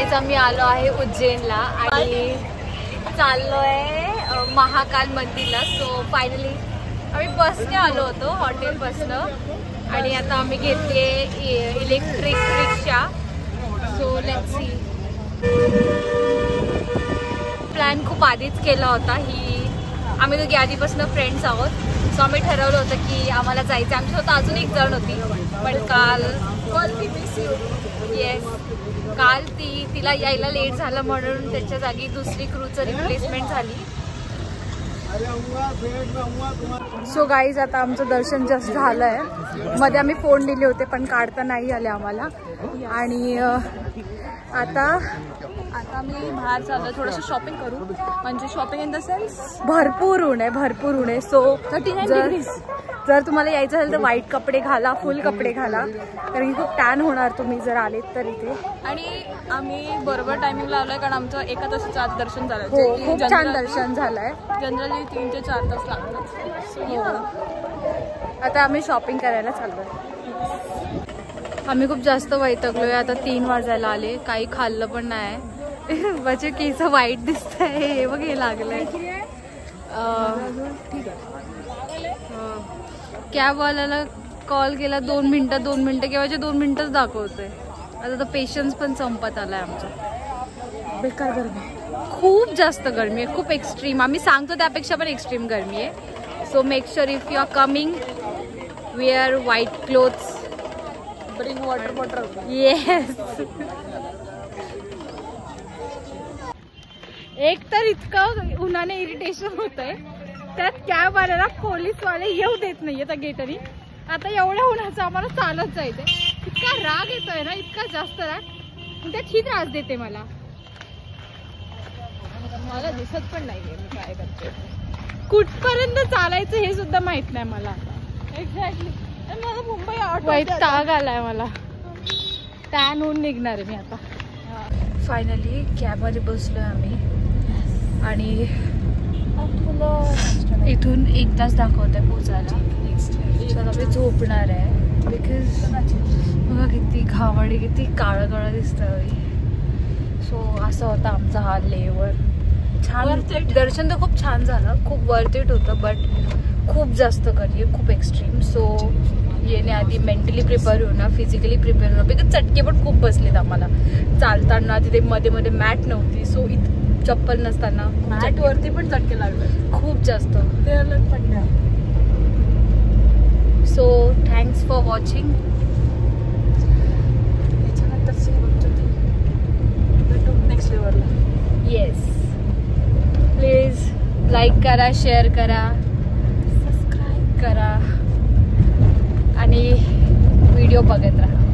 Guys आम्ही आलो आहे उज्जैनला आणि चाललोय महाकाल मंदिरला. सो फायनली आम्ही बसने आलो होतो, हॉटेल बसनं, आणि आता आम्ही घेतली electric rickshaw. So let's see. Plan खूप आधीच केला होता. आम्ही दोघी आधीपासून फ्रेंड्स आहोत. सो आम्ही ठरवलं होतं की आम्हाला जायचं. आमच्यासोबत अजून एक जण होती, पण काल तिला यायला लेट झालं म्हणून त्याच्या जागी दुसरी क्रूचं रिप्लेसमेंट झाली. सो गाईज आता आमचं दर्शन जस्ट झालंय. मध्ये आम्ही फोन दिले होते पण काढता नाही आले आम्हाला. आणि आता मी बाहेर चाललोय थोडंसं शॉपिंग करू. म्हणजे शॉपिंग इन द सेन्स भरपूर ऊन आहे. So 39 degrees. जर तुम्हाला यायचं असेल तर व्हाईट कपडे घाला, फुल कपडे घाला, कारण की खूप टॅन होणार तुम्ही जर आलेत तर इथे. आणि आम्ही बरोबर टायमिंगला आलोय कारण आमचं 1 तासाचं आत दर्शन झालं. हो, खूप छान दर्शन झालंय. जनरली 3 ते 4 तास लागतात. आता आम्ही शॉपिंग करायला चाललोय. आम्ही खूप जास्त वैतागलोय. आता 3 वाजायला आले, काही खाल्लं पण नाही. माझे केस वाईट दिसत आहे. हे बघ, हे लागलंय. कॅबवाल्याला कॉल केला 2 मिनिटं केव्हाचे 2 मिनिटच दाखवतोय. आता तर पेशन्स पण संपत आलाय आमचा. बेकार गरमी, खूप जास्त गरमी आहे, खूप एक्स्ट्रीम. आम्ही सांगतो त्यापेक्षा पण एक्स्ट्रीम गरमी आहे. So make sure if you are coming wear white clothes, bring water bottle. Yes. एक तर इतकं उन्हाने इरिटेशन होत आहे, त्यात कॅबवाल्याला पोलीसवाले येऊ देत नाहीये त्या गेटनी. आता एवढ्या उन्हाचं आम्हाला चालत जायचंय. इतका राग येतोय ना, इतका जास्त राग. त्यात ही त्रास देते मला दिसत पण नाहीये मी काय करते. कुठपर्यंत चालायचं हे सुद्धा माहित नाही मला. एक्झॅक्टली. मला मुंबई वैताग आलाय. मला टॅन होऊन निघणार आहे मी आता. फायनली कॅबमध्ये बसलोय आम्ही आणि इथून 1 तास दाखवत आहे पोचायला. तर आम्ही झोपणार आहे बिकॉज बघा किती घावडी, किती काळं काळं दिसतं. सो असा होता आमचा हा लेवर. छान दर्शन तर खूप छान झालं, खूप वर्थ इट होतं. बट खूप जास्त गरमी, खूप एक्स्ट्रीम. सो येण्याआधी मेंटली प्रिपेअर होणं, फिजिकली प्रिपेअर होणं. बिकॉज चटके पण खूप बसलेत आम्हाला चालताना. तिथे मध्ये मध्ये मॅट नव्हती, सो चप्पल नसताना मॅटवरती पण चटके लागले खूप जास्त. ते अलग पडल्या. So thanks for watching. Next लेवलला. येस, प्लीज लाईक करा, शेअर करा, सबस्क्राईब करा आणि व्हिडिओ बघत राहा.